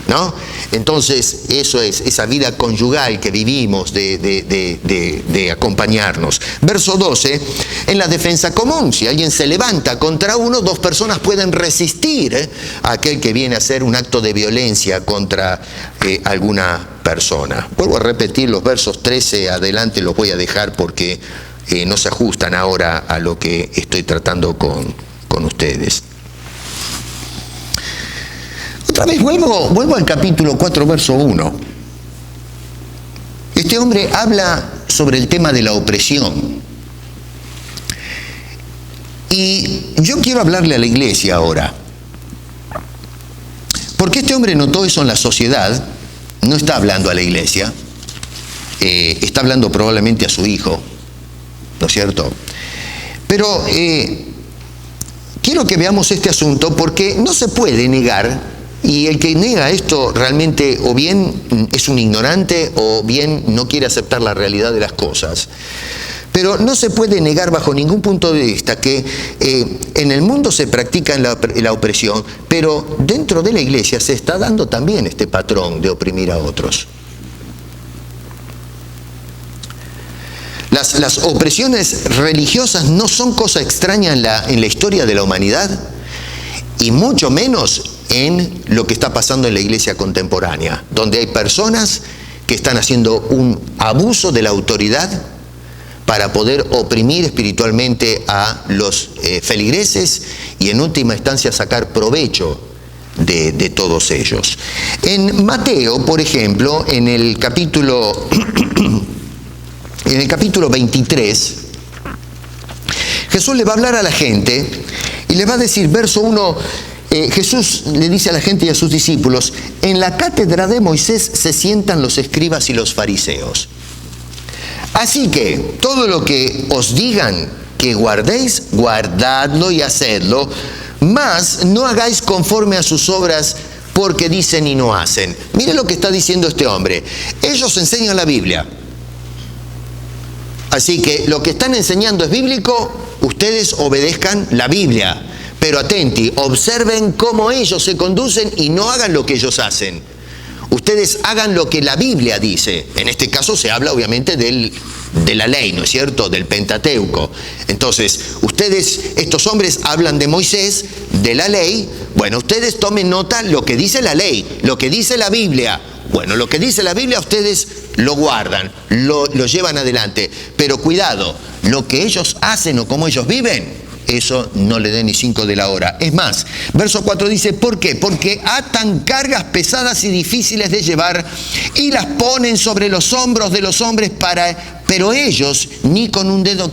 ¿no? Entonces, eso es esa vida conyugal que vivimos de acompañarnos. Verso 12, en la defensa común, si alguien se levanta contra uno, 2 personas pueden resistir a aquel que viene a hacer un acto de violencia contra alguna persona. Vuelvo a repetir, los versos 13 adelante los voy a dejar porque no se ajustan ahora a lo que estoy tratando con ustedes. Otra vez vuelvo al capítulo 4, verso 1. Este hombre habla sobre el tema de la opresión. Y yo quiero hablarle a la iglesia ahora. Porque este hombre notó eso en la sociedad, no está hablando a la iglesia, está hablando probablemente a su hijo, ¿no es cierto? Pero quiero que veamos este asunto porque no se puede negar, y el que niega esto realmente o bien es un ignorante o bien no quiere aceptar la realidad de las cosas. Pero no se puede negar bajo ningún punto de vista que en el mundo se practica la opresión, pero dentro de la iglesia se está dando también este patrón de oprimir a otros. Las opresiones religiosas no son cosa extraña en la historia de la humanidad, y mucho menos en lo que está pasando en la iglesia contemporánea, donde hay personas que están haciendo un abuso de la autoridad para poder oprimir espiritualmente a los feligreses y en última instancia sacar provecho de todos ellos. En Mateo, por ejemplo, en el capítulo 23, Jesús le va a hablar a la gente y le va a decir, verso 1, Jesús le dice a la gente y a sus discípulos, en la cátedra de Moisés se sientan los escribas y los fariseos. Así que todo lo que os digan que guardéis, guardadlo y hacedlo, mas no hagáis conforme a sus obras, porque dicen y no hacen. Mire lo que está diciendo este hombre. Ellos enseñan la Biblia. Así que lo que están enseñando es bíblico, ustedes obedezcan la Biblia. Pero atenti, observen cómo ellos se conducen y no hagan lo que ellos hacen. Ustedes hagan lo que la Biblia dice. En este caso se habla obviamente de la ley, ¿no es cierto? Del Pentateuco. Entonces, ustedes, estos hombres hablan de Moisés, de la ley. Bueno, ustedes tomen nota lo que dice la ley, lo que dice la Biblia. Bueno, lo que dice la Biblia ustedes lo guardan, lo llevan adelante. Pero cuidado, lo que ellos hacen o cómo ellos viven, eso no le dé ni 5 de la hora. Es más, verso 4 dice, ¿por qué? Porque atan cargas pesadas y difíciles de llevar y las ponen sobre los hombros de los hombres pero ellos ni con un dedo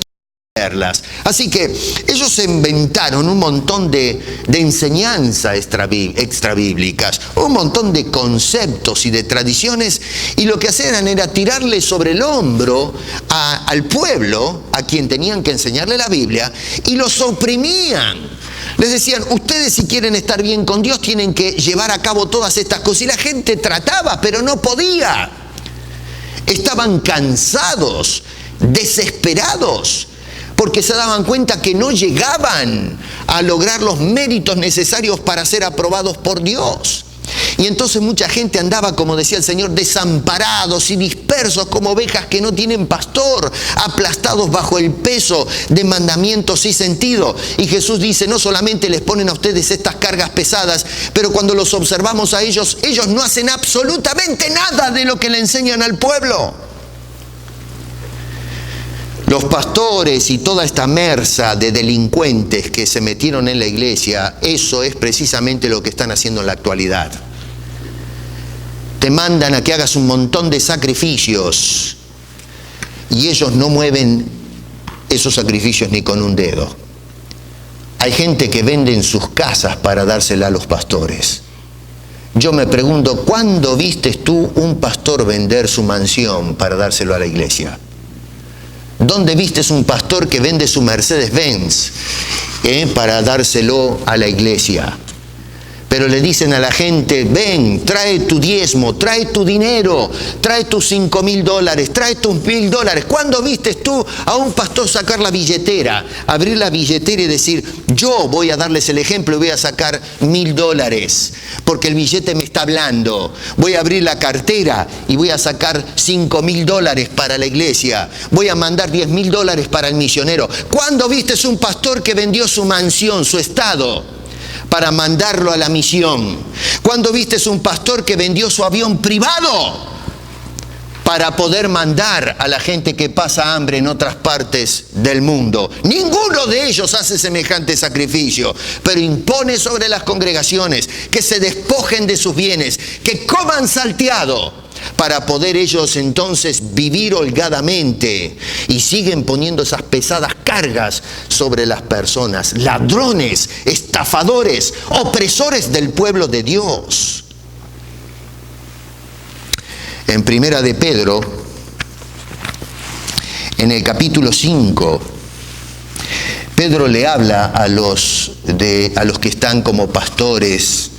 Así que ellos se inventaron un montón de enseñanzas extrabíblicas, un montón de conceptos y de tradiciones, y lo que hacían era tirarle sobre el hombro al pueblo, a quien tenían que enseñarle la Biblia, y los oprimían. Les decían, ustedes si quieren estar bien con Dios tienen que llevar a cabo todas estas cosas. Y la gente trataba, pero no podía. Estaban cansados, desesperados, porque se daban cuenta que no llegaban a lograr los méritos necesarios para ser aprobados por Dios. Y entonces mucha gente andaba, como decía el Señor, desamparados y dispersos como ovejas que no tienen pastor, aplastados bajo el peso de mandamientos sin sentido. Y Jesús dice, no solamente les ponen a ustedes estas cargas pesadas, pero cuando los observamos a ellos, ellos no hacen absolutamente nada de lo que le enseñan al pueblo. Los pastores y toda esta mersa de delincuentes que se metieron en la iglesia, eso es precisamente lo que están haciendo en la actualidad. Te mandan a que hagas un montón de sacrificios y ellos no mueven esos sacrificios ni con un dedo. Hay gente que vende sus casas para dársela a los pastores. Yo me pregunto, ¿cuándo viste tú un pastor vender su mansión para dárselo a la iglesia? ¿Dónde vistes un pastor que vende su Mercedes-Benz para dárselo a la iglesia? Pero le dicen a la gente, ven, trae tu diezmo, trae tu dinero, trae tus $5,000, trae tus $1,000. ¿Cuándo vistes tú a un pastor sacar la billetera, abrir la billetera y decir, yo voy a darles el ejemplo y voy a sacar $1,000, porque el billete me está hablando? Voy a abrir la cartera y voy a sacar $5,000 para la iglesia. Voy a mandar $10,000 para el misionero. ¿Cuándo vistes un pastor que vendió su mansión, su estado, para mandarlo a la misión? ¿Cuándo vistes un pastor que vendió su avión privado para poder mandar a la gente que pasa hambre en otras partes del mundo? Ninguno de ellos hace semejante sacrificio, pero impone sobre las congregaciones que se despojen de sus bienes, que coman salteado, para poder ellos entonces vivir holgadamente, y siguen poniendo esas pesadas cargas sobre las personas, ladrones, estafadores, opresores del pueblo de Dios. En Primera de Pedro, en el capítulo 5, Pedro le habla a los que están como pastores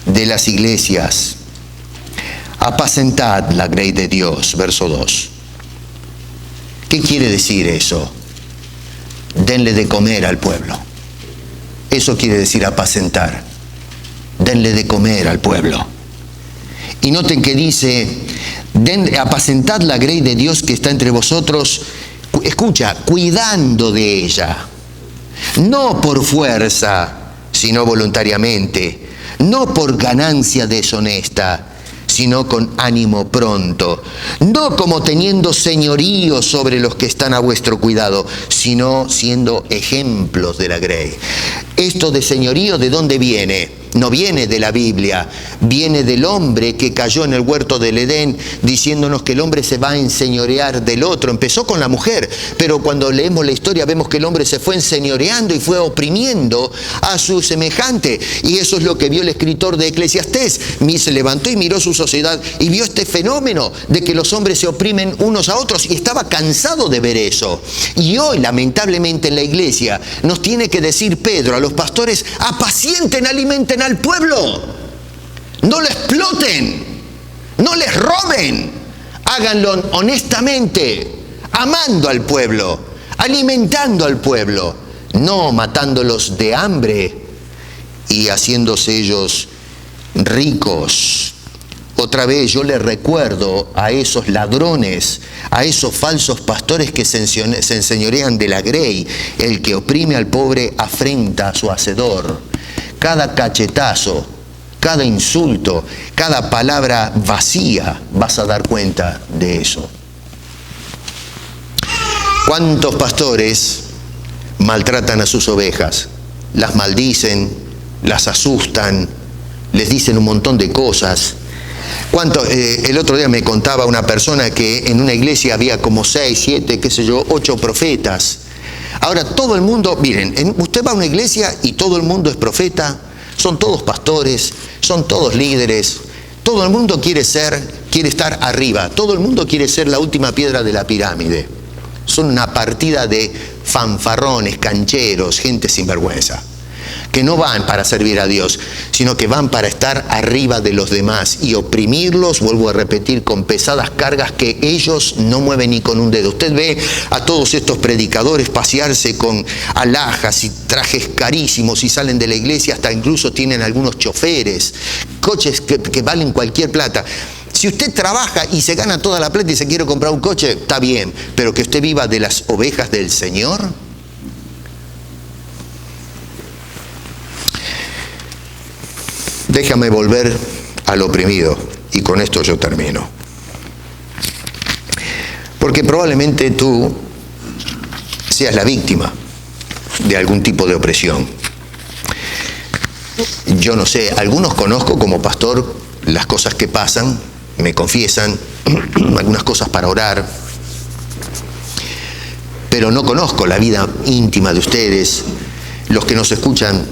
de las iglesias. Apacentad la grey de Dios, verso 2. ¿Qué quiere decir eso? Denle de comer al pueblo. Eso quiere decir apacentar. Denle de comer al pueblo. Y noten que dice, apacentad la grey de Dios que está entre vosotros, escucha, cuidando de ella. No por fuerza, sino voluntariamente. No por ganancia deshonesta, sino con ánimo pronto, no como teniendo señorío sobre los que están a vuestro cuidado, sino siendo ejemplos de la grey. Esto de señorío, ¿de dónde viene? No viene de la Biblia, viene del hombre que cayó en el huerto del Edén, diciéndonos que el hombre se va a enseñorear del otro. Empezó con la mujer, pero cuando leemos la historia vemos que el hombre se fue enseñoreando y fue oprimiendo a su semejante. Y eso es lo que vio el escritor de Eclesiastés. Se levantó y miró su sociedad y vio este fenómeno de que los hombres se oprimen unos a otros, y estaba cansado de ver eso. Y hoy, lamentablemente, en la iglesia nos tiene que decir Pedro a los pastores: apacienten, alimenten al pueblo, no lo exploten, no les roben, háganlo honestamente, amando al pueblo, alimentando al pueblo, no matándolos de hambre y haciéndose ellos ricos. Otra vez yo les recuerdo a esos ladrones, a esos falsos pastores que se enseñorean de la grey. El que oprime al pobre afrenta a su hacedor. Cada cachetazo, cada insulto, cada palabra vacía, vas a dar cuenta de eso. ¿Cuántos pastores maltratan a sus ovejas? Las maldicen, las asustan, les dicen un montón de cosas. El otro día me contaba una persona que en una iglesia había como 6, 7, 8 profetas. Ahora todo el mundo, miren, usted va a una iglesia y todo el mundo es profeta, son todos pastores, son todos líderes, todo el mundo quiere estar arriba, todo el mundo quiere ser la última piedra de la pirámide. Son una partida de fanfarrones, cancheros, gente sinvergüenza, que no van para servir a Dios, sino que van para estar arriba de los demás y oprimirlos, vuelvo a repetir, con pesadas cargas que ellos no mueven ni con un dedo. Usted ve a todos estos predicadores pasearse con alhajas y trajes carísimos y salen de la iglesia, hasta incluso tienen algunos choferes, coches que valen cualquier plata. Si usted trabaja y se gana toda la plata y se quiere comprar un coche, está bien, pero que usted viva de las ovejas del Señor. Déjame volver al oprimido y con esto yo termino. Porque probablemente tú seas la víctima de algún tipo de opresión. Yo no sé, algunos conozco como pastor las cosas que pasan, me confiesan algunas cosas para orar, pero no conozco la vida íntima de ustedes, los que nos escuchan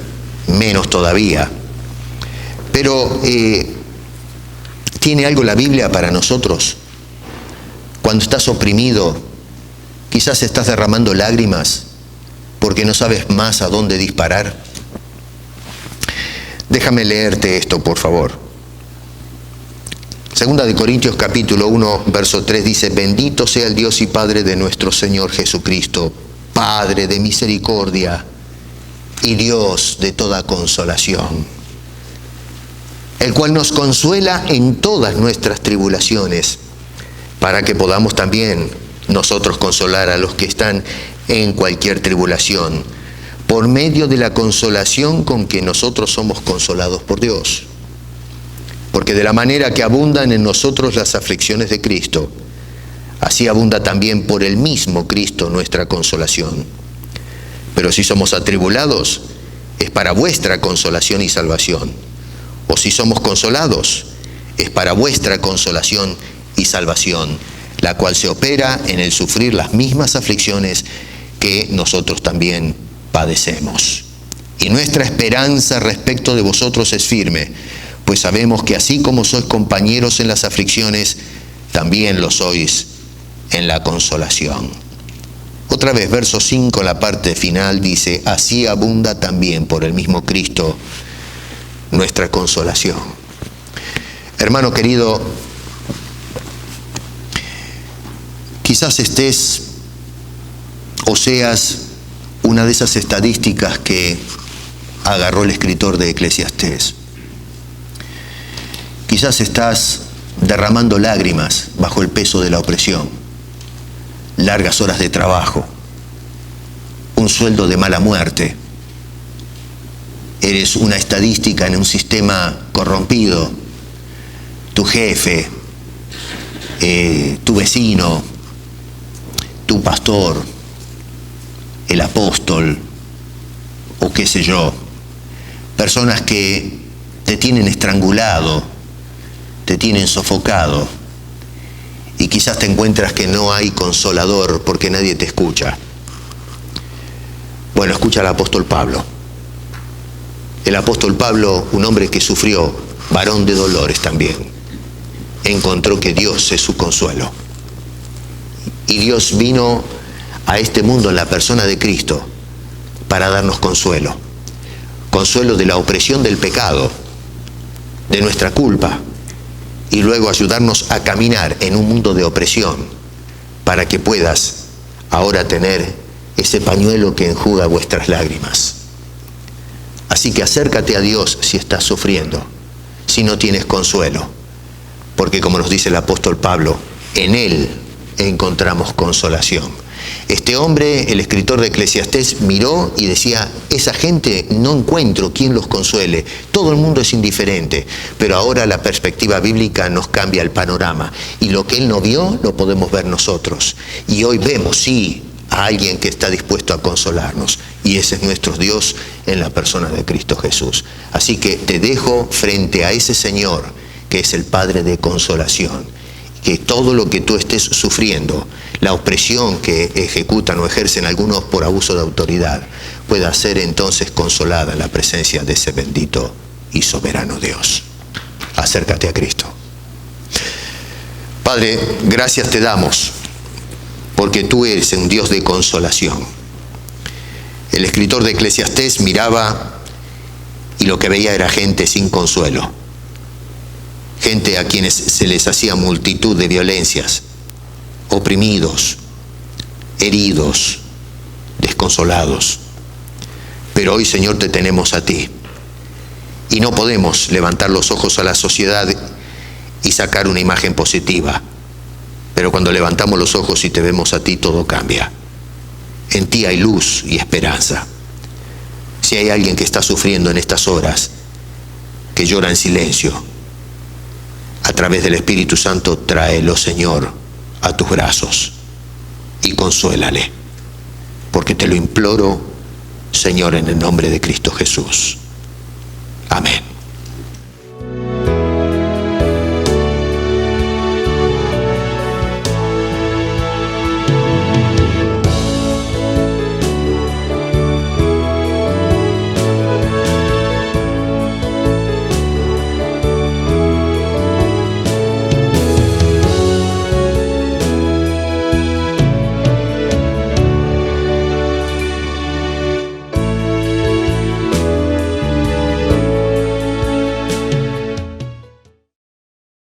menos todavía. Pero ¿tiene algo la Biblia para nosotros? Cuando estás oprimido, quizás estás derramando lágrimas porque no sabes más a dónde disparar. Déjame leerte esto, por favor. Segunda de Corintios capítulo 1, verso 3 dice: bendito sea el Dios y Padre de nuestro Señor Jesucristo, Padre de misericordia y Dios de toda consolación, el cual nos consuela en todas nuestras tribulaciones, para que podamos también nosotros consolar a los que están en cualquier tribulación, por medio de la consolación con que nosotros somos consolados por Dios. Porque de la manera que abundan en nosotros las aflicciones de Cristo, así abunda también por el mismo Cristo nuestra consolación. Pero si somos atribulados, es para vuestra consolación y salvación. O si somos consolados, es para vuestra consolación y salvación, la cual se opera en el sufrir las mismas aflicciones que nosotros también padecemos. Y nuestra esperanza respecto de vosotros es firme, pues sabemos que así como sois compañeros en las aflicciones, también lo sois en la consolación. Otra vez, verso 5, la parte final dice: así abunda también por el mismo Cristo nuestra consolación. Hermano querido, quizás estés o seas una de esas estadísticas que agarró el escritor de Eclesiastés. Quizás estás derramando lágrimas bajo el peso de la opresión, largas horas de trabajo, un sueldo de mala muerte. Eres una estadística en un sistema corrompido. Tu jefe, tu vecino, tu pastor, el apóstol, o qué sé yo. Personas que te tienen estrangulado, te tienen sofocado, y quizás te encuentras que no hay consolador porque nadie te escucha. Bueno, escucha al apóstol Pablo. El apóstol Pablo, un hombre que sufrió, varón de dolores también, encontró que Dios es su consuelo. Y Dios vino a este mundo en la persona de Cristo para darnos consuelo. Consuelo de la opresión del pecado, de nuestra culpa, y luego ayudarnos a caminar en un mundo de opresión para que puedas ahora tener ese pañuelo que enjuga vuestras lágrimas. Así que acércate a Dios si estás sufriendo, si no tienes consuelo, porque como nos dice el apóstol Pablo, en Él encontramos consolación. Este hombre, el escritor de Eclesiastés, miró y decía: esa gente no encuentro quien los consuele, todo el mundo es indiferente. Pero ahora la perspectiva bíblica nos cambia el panorama, y lo que él no vio lo podemos ver nosotros. Y hoy vemos, sí, a alguien que está dispuesto a consolarnos, y ese es nuestro Dios en la persona de Cristo Jesús. Así que te dejo frente a ese Señor que es el Padre de consolación, que todo lo que tú estés sufriendo, la opresión que ejecutan o ejercen algunos por abuso de autoridad, pueda ser entonces consolada en la presencia de ese bendito y soberano Dios. Acércate a Cristo. Padre, gracias te damos, porque tú eres un Dios de consolación. El escritor de Eclesiastés miraba y lo que veía era gente sin consuelo, gente a quienes se les hacía multitud de violencias, oprimidos, heridos, desconsolados. Pero hoy, Señor, te tenemos a ti y no podemos levantar los ojos a la sociedad y sacar una imagen positiva. Pero cuando levantamos los ojos y te vemos a ti, todo cambia. En ti hay luz y esperanza. Si hay alguien que está sufriendo en estas horas, que llora en silencio, a través del Espíritu Santo, tráelo, Señor, a tus brazos y consuélale. Porque te lo imploro, Señor, en el nombre de Cristo Jesús. Amén.